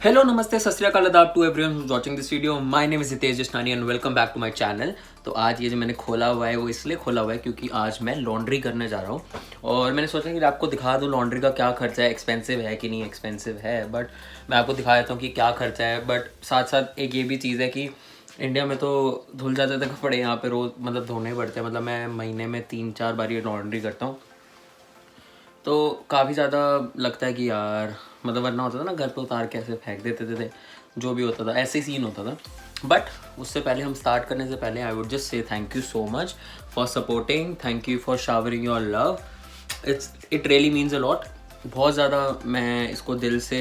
Hello नमस्ते सत श्री अकाल आदाब to everyone who watching this video. My name is Hitesh Jasnani and welcome back to my channel. तो आज ये जो मैंने खोला हुआ है वो इसलिए खोला हुआ है क्योंकि आज मैं लॉन्ड्री करने जा रहा हूँ और मैंने सोचा कि आपको दिखा दूँ लॉन्ड्री का क्या खर्चा है, एक्सपेंसिव है कि नहीं एक्सपेंसिव है। बट मैं आपको दिखा देता हूँ कि क्या खर्चा है। बट साथ साथ एक ये भी चीज़ है कि इंडिया में तो धुल जाते थे कपड़े, यहाँ पे रोज़ मतलब धोने पड़ते हैं। मतलब मैं महीने में 3-4 बार ये लॉन्ड्री करता हूँ तो काफ़ी ज़्यादा लगता है कि यार मतलब वरना होता था ना घर पे उतार के ऐसे फेंक देते थे, जो भी होता था ऐसे ही सीन होता था। बट उससे पहले हम स्टार्ट करने से पहले I would just say thank you so much for supporting, thank you for showering your love, it really means a lot. बहुत ज़्यादा मैं इसको दिल से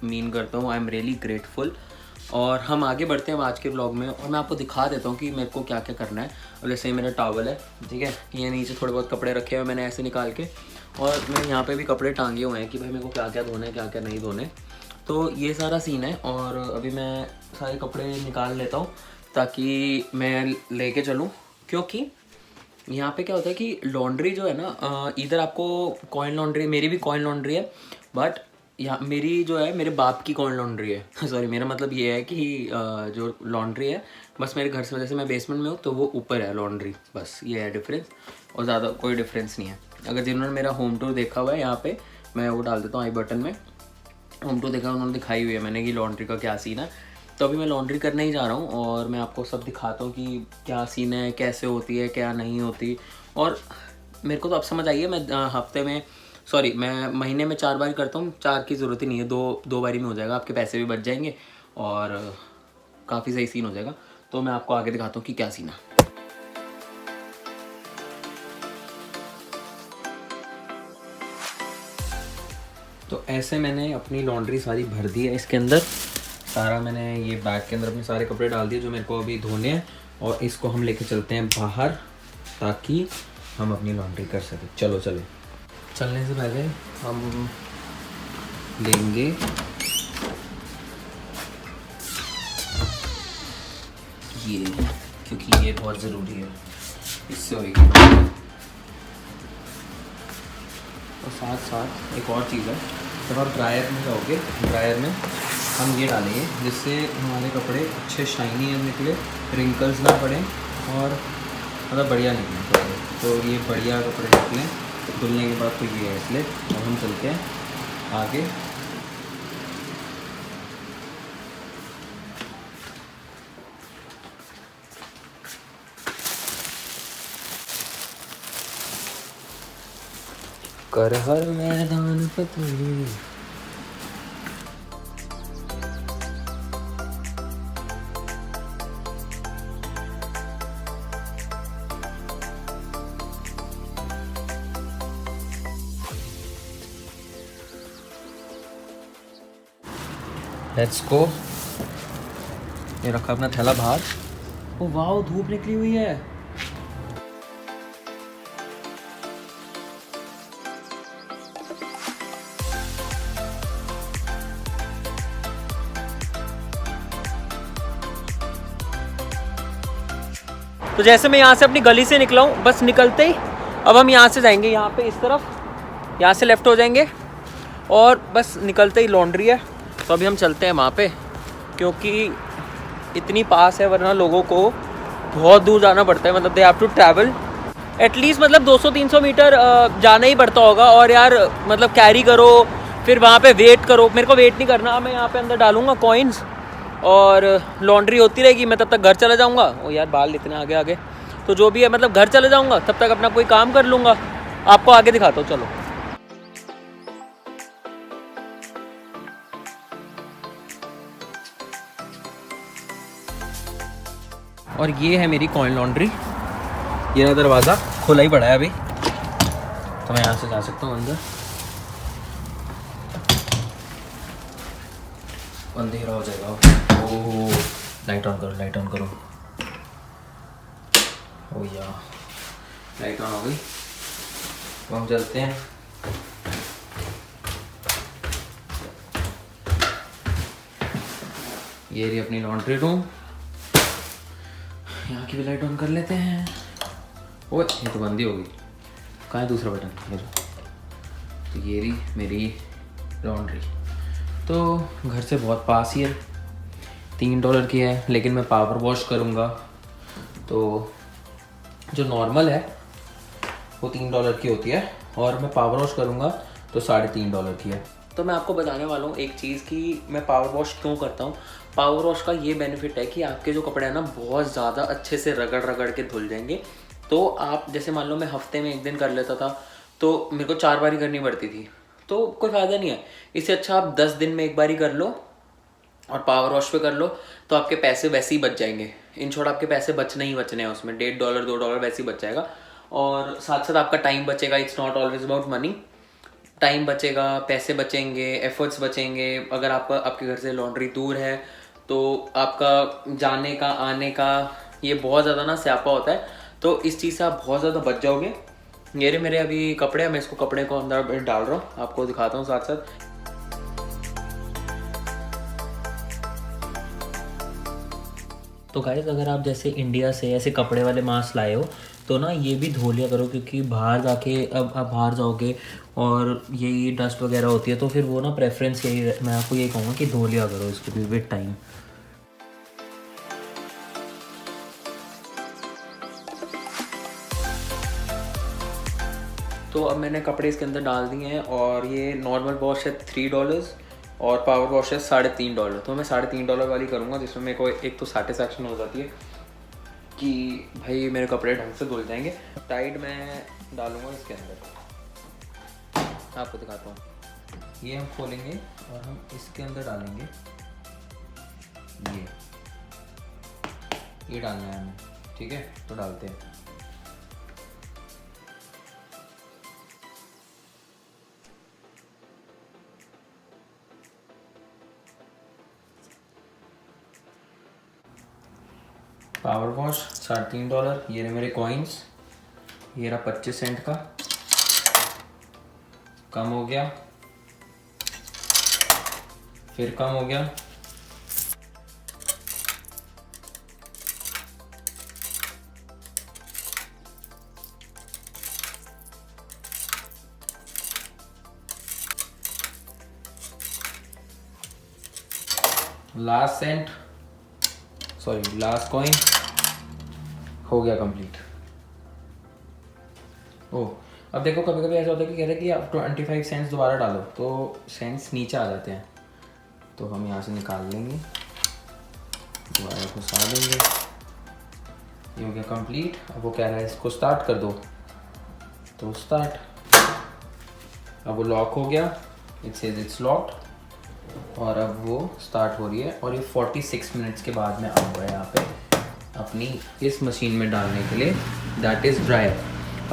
मीन करता हूँ, आई एम रियली ग्रेटफुल। और हम आगे बढ़ते हैं आज के व्लॉग में और मैं आपको दिखा देता हूँ कि मेरे को क्या क्या करना है। और जैसे मेरा टॉवल है, ठीक है, ये नीचे थोड़े बहुत कपड़े रखे हुए मैंने ऐसे निकाल के, और मैं यहाँ पे भी कपड़े टांगे हुए हैं कि भाई मेरे को क्या क्या धोने क्या क्या नहीं धोने। तो ये सारा सीन है और अभी मैं सारे कपड़े निकाल लेता हूँ ताकि मैं लेके चलूँ। क्योंकि यहाँ पे क्या होता है कि लॉन्ड्री जो है ना, इधर आपको कॉइन लॉन्ड्री, मेरी भी कॉइन लॉन्ड्री है, बट यहाँ मेरी जो है मेरे बाप की कॉइन लॉन्ड्री है सॉरी, मेरा मतलब ये है कि जो लॉन्ड्री है बस मेरे घर से, वजह से मैं बेसमेंट में हूँ तो वो ऊपर है लॉन्ड्री, बस ये है डिफरेंस और ज़्यादा कोई डिफरेंस नहीं है। अगर जिन्होंने मेरा होम टूर देखा हुआ है, यहाँ पे मैं वो डाल देता हूँ आई बटन में, होम टूर देखा उन्होंने दिखाई हुई है मैंने कि लॉन्ड्री का क्या सीन है। तो अभी मैं लॉन्ड्री करने ही जा रहा हूँ और मैं आपको सब दिखाता हूँ कि क्या सीन है, कैसे होती है, क्या नहीं होती। और मेरे को तो अब समझ आई है, मैं हफ्ते में सॉरी मैं महीने में 4 बार करता हूँ। 4 की ज़रूरत ही नहीं है, दो बारी में हो जाएगा, आपके पैसे भी बच जाएंगे और काफ़ी सही सीन हो जाएगा। तो मैं आपको आगे दिखाता हूँ कि क्या सीन है। तो ऐसे मैंने अपनी लॉन्ड्री सारी भर दी है इसके अंदर, सारा मैंने ये बैग के अंदर अपने सारे कपड़े डाल दिए जो मेरे को अभी धोने हैं, और इसको हम लेके चलते हैं बाहर ताकि हम अपनी लॉन्ड्री कर सकें। चलो चलो, चलने से पहले हम लेंगे ये, क्योंकि ये बहुत ज़रूरी है, इससे होगी। और साथ साथ एक और चीज़ है, जब आप ड्रायर में जाओगे, ड्रायर में हम ये डालेंगे जिससे हमारे कपड़े अच्छे शाइनी निकले, रिंकल्स ना पड़े और मतलब बढ़िया निकले कपड़े। तो ये बढ़िया कपड़े निकले धुलने के बाद, तो ये है। इसलिए अब हम चलते हैं आगे। कर हर मैदान पतली, लेट्स गो। ये रखा अपना थैला बाहर। ओ वाह, धूप निकली हुई है। तो जैसे मैं यहाँ से अपनी गली से निकला हूँ, बस निकलते ही अब हम यहाँ से जाएंगे, यहाँ पे इस तरफ, यहाँ से लेफ़्ट हो जाएंगे और बस निकलते ही लॉन्ड्री है। तो अभी हम चलते हैं वहाँ पे, क्योंकि इतनी पास है, वरना लोगों को बहुत दूर जाना पड़ता है। मतलब they have to travel at least मतलब 200-300 मीटर जाना ही पड़ता होगा। और यार मतलब कैरी करो, फिर वहाँ पे वेट करो। मेरे को वेट नहीं करना, मैं यहाँ पे अंदर डालूँगा कॉइन्स और लॉन्ड्री होती रहेगी। मैं तब तक घर चला जाऊँगा। ओ यार बाल इतने आगे आगे, तो जो भी है मतलब घर चले जाऊँगा, तब तक अपना कोई काम कर लूँगा। आपको आगे दिखाता हूँ, चलो। और ये है मेरी कॉइन लॉन्ड्री। ये ना दरवाज़ा खुला ही पड़ा है अभी, तो मैं यहाँ से जा सकता हूँ अंदर। अंधेरा हो जाएगा। ओह, लाइट ऑन करो, लाइट ऑन करो। ओ यार, लाइट ऑन हो गई। तो हम चलते हैं। ये रही अपनी लॉन्ड्री रूम, यहाँ की भी लाइट ऑन कर लेते हैं। ओए ये तो बंद ही हो गई, कहाँ है दूसरा बटन? ये तो ये रही मेरी लॉन्ड्री। तो घर से बहुत पास ही है, $3 की है, लेकिन मैं पावर वॉश करूँगा तो जो नॉर्मल है वो $3 की होती है, और मैं पावर वॉश करूँगा तो $3.5 की है। तो मैं आपको बताने वाला हूँ एक चीज़ कि मैं पावर वॉश क्यों करता हूँ। पावर वॉश का ये बेनिफिट है कि आपके जो कपड़े हैं ना बहुत ज़्यादा अच्छे से रगड़ रगड़ के धुल जाएंगे। तो आप जैसे मान लो मैं हफ्ते में 1 दिन कर लेता था तो मेरे को 4 बारी करनी पड़ती थी, तो कोई फ़ायदा नहीं है। इससे अच्छा आप 10 दिन में 1 बारी कर लो और पावर वॉश पे कर लो, तो आपके पैसे वैसे ही बच जाएंगे। इन शॉर्ट आपके पैसे बचने ही बचने हैं उसमें, $1.5 $2 वैसे ही बच जाएगा। और साथ साथ आपका टाइम बचेगा। It's not always about money. Time बचेगा, पैसे बचेंगे, एफर्ट्स बचेंगे। अगर आप आपके घर से लॉन्ड्री दूर है तो आपका जाने का आने का ये बहुत ज़्यादा ना स्यापा होता है, तो इस चीज़ से आप बहुत ज़्यादा बच जाओगे। ये रहे मेरे अभी कपड़े, मैं इसको कपड़े को अंदर डाल रहा हूँ, आपको दिखाता हूँ साथ साथ। तो गाइस अगर आप जैसे इंडिया से ऐसे कपड़े वाले मास्क लाए हो तो ना ये भी धो लिया करो, क्योंकि बाहर जाके अब आप बाहर जाओगे और यही डस्ट वगैरह होती है, तो फिर वो ना प्रेफरेंस यही, मैं आपको यही कहूँगा कि धो लिया करो इसको भी विद टाइम। तो अब मैंने कपड़े इसके अंदर डाल दिए हैं, और ये नॉर्मल वॉश है $3 और पावर वॉश है $3.5। तो मैं $3.5 वाली करूँगा, जिसमें मेरे को एक तो सेटिस्फैक्शन हो जाती है कि भाई मेरे कपड़े ढंग से धुल जाएंगे। टाइड मैं डालूँगा इसके अंदर, आपको दिखाता हूँ। ये हम खोलेंगे और हम इसके अंदर डालेंगे, ये डालना है हमें, ठीक है? तो डालते हैं। Power wash $3.5। ये रहे मेरे कॉइन्स, ये रहा 25 सेंट का, कम हो गया, फिर कम हो गया, last cent, sorry last coin, हो गया कंप्लीट। ओह, अब देखो कभी कभी ऐसा होता है कि कहते हैं कि आप 25 सेंट्स दोबारा डालो तो सेंट्स नीचे आ जाते हैं, तो हम यहाँ से निकाल लेंगे, दोबारा घुसा देंगे, ये हो गया कंप्लीट। अब वो कह रहा है इसको स्टार्ट कर दो, तो स्टार्ट। अब वो लॉक हो गया, इट सेज इट्स लॉक्ड, और अब वो स्टार्ट हो रही है। और ये 46 मिनट्स के बाद में आऊँगा यहाँ पे अपनी इस मशीन में डालने के लिए, दैट इज़ ड्रायर।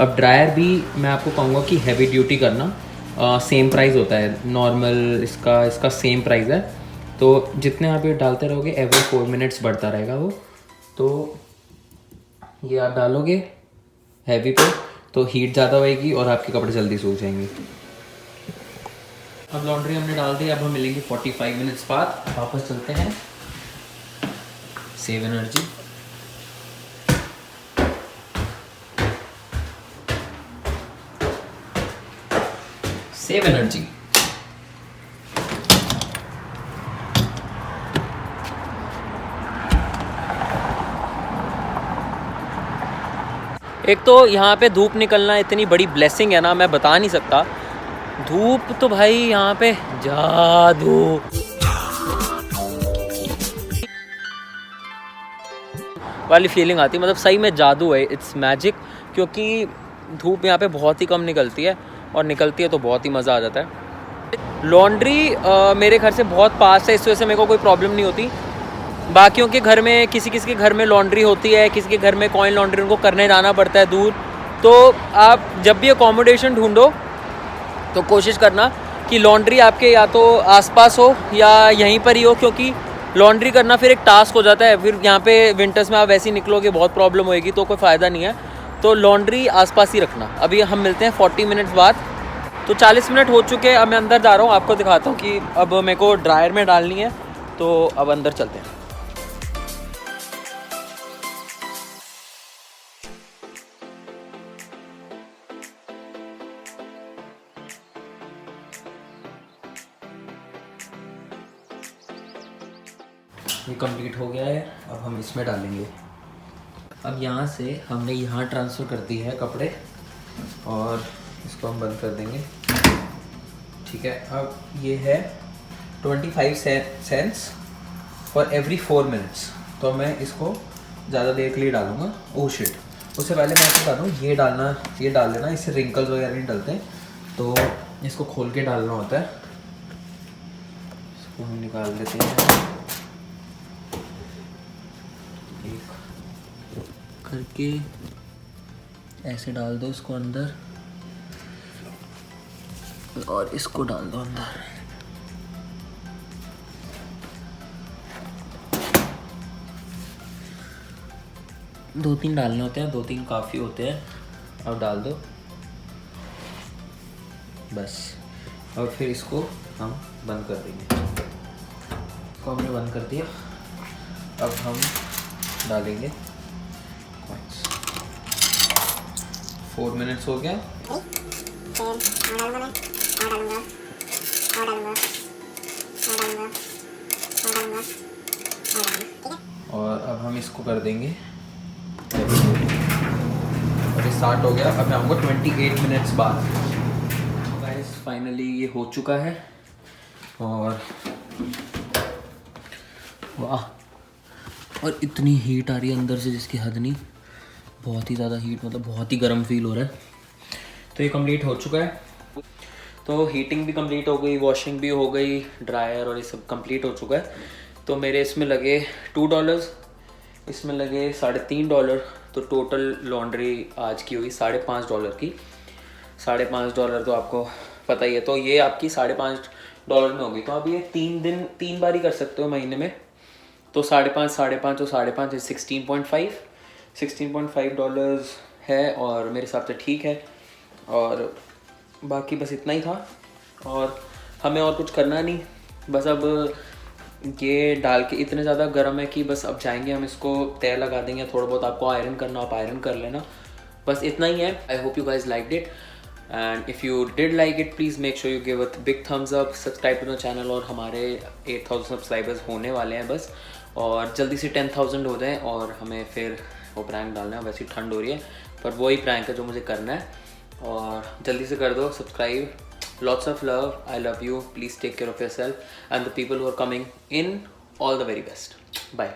अब ड्रायर भी मैं आपको कहूँगा कि हैवी ड्यूटी करना, सेम प्राइस होता है नॉर्मल, इसका सेम प्राइस है। तो जितने आप ये डालते रहोगे एवरी 4 मिनट्स बढ़ता रहेगा वो। तो ये आप डालोगे हैवी पे तो हीट ज़्यादा होएगी और आपके कपड़े जल्दी सूख जाएंगे। अब लॉन्ड्री हमने डाल दी, अब हम मिलेंगे 45 मिनट्स बाद। वापस चलते हैं, सेव एनर्जी। Save energy. एक तो यहाँ पे धूप निकलना इतनी बड़ी ब्लेसिंग है ना, मैं बता नहीं सकता। धूप तो भाई यहाँ पे जादू वाली फीलिंग आती है, मतलब सही में जादू है, इट्स मैजिक। क्योंकि धूप यहाँ पे बहुत ही कम निकलती है, और निकलती है तो बहुत ही मज़ा आ जाता है। लॉन्ड्री मेरे घर से बहुत पास है, इस वजह से मेरे को कोई प्रॉब्लम नहीं होती। बाकियों के घर में, किसी किसी के घर में लॉन्ड्री होती है, किसी के घर में कॉइन लॉन्ड्री उनको करने जाना पड़ता है दूर। तो आप जब भी अकोमोडेशन ढूंढो तो कोशिश करना कि लॉन्ड्री आपके या तो आसपास हो या यहीं पर ही हो, क्योंकि लॉन्ड्री करना फिर एक टास्क हो जाता है। फिर यहाँ पे विंटर्स में आप वैसे ही निकलोगे, बहुत प्रॉब्लम होएगी, तो कोई फ़ायदा नहीं है। तो लॉन्ड्री आसपास ही रखना। अभी हम मिलते हैं 40 मिनट्स बाद। तो 40 मिनट हो चुके हैं, अब मैं अंदर जा रहा हूँ, आपको दिखाता हूँ कि अब मेरे को ड्रायर में डालनी है। तो अब अंदर चलते हैं। ये कंप्लीट हो गया है। अब हम इसमें डालेंगे। अब यहाँ से हमने यहाँ ट्रांसफ़र कर दी है कपड़े और इसको हम बंद कर देंगे। ठीक है, अब ये है 25 सेंट्स फॉर एवरी 4 मिनट्स। तो मैं इसको ज़्यादा देर के लिए डालूँगा। ओह शिट, उससे पहले मैं आपको बता दूँ, ये डाल लेना, इससे रिंकल्स वगैरह नहीं डलते, तो इसको खोल के डालना होता है। इसको हम निकाल देते हैं एक करके, ऐसे डाल दो इसको अंदर और इसको डाल दो अंदर। दो तीन डालने होते हैं, 2-3 काफ़ी होते हैं। अब डाल दो बस। और फिर इसको हम बंद कर देंगे। इसको हमने बंद कर दिया। अब हम डालेंगे कॉइन्स। 4 मिनट्स हो गया। और अब हम इसको कर देंगे और ये स्टार्ट हो गया। अब मैं आऊँगा 28 मिनट्स बाद। गाइस फाइनली ये हो चुका है और वाह, और इतनी हीट आ रही है अंदर से जिसकी हद नहीं। बहुत ही ज़्यादा हीट, मतलब बहुत ही गर्म फील हो रहा है। तो ये कंप्लीट हो चुका है। तो हीटिंग भी कंप्लीट हो गई, वॉशिंग भी हो गई, ड्रायर और ये सब कंप्लीट हो चुका है। तो मेरे इसमें लगे $2, इसमें लगे $3.5। तो टोटल लॉन्ड्री आज की हुई $5.5 की। $5.5 तो आपको पता ही है। तो ये आपकी $5.5 में होगी। तो आप ये 3 बार ही कर सकते हो महीने में। तो 5.5 और 5.5 $16.5 है और मेरे हिसाब से ठीक है। और बाकी बस इतना ही था और हमें और कुछ करना नहीं। बस अब ये डाल के इतने ज़्यादा गर्म है कि बस अब जाएंगे हम, इसको तय लगा देंगे। थोड़ा बहुत आपको आयरन करना, आप आयरन कर लेना, बस इतना ही है। I hope you guys liked it and if you did like it please make sure you give a big thumbs up, subscribe to the channel. और हमारे 8000 सब्सक्राइबर्स होने वाले हैं बस, और जल्दी से 10,000 हो जाएँ और हमें फिर वो प्रैंक डालना है। वैसे ठंड हो रही है पर वही प्रैंक है जो मुझे करना है, और जल्दी से कर दो subscribe. Lots of love. I love you. Please take care of yourself and the people who are coming in. All the very best. Bye.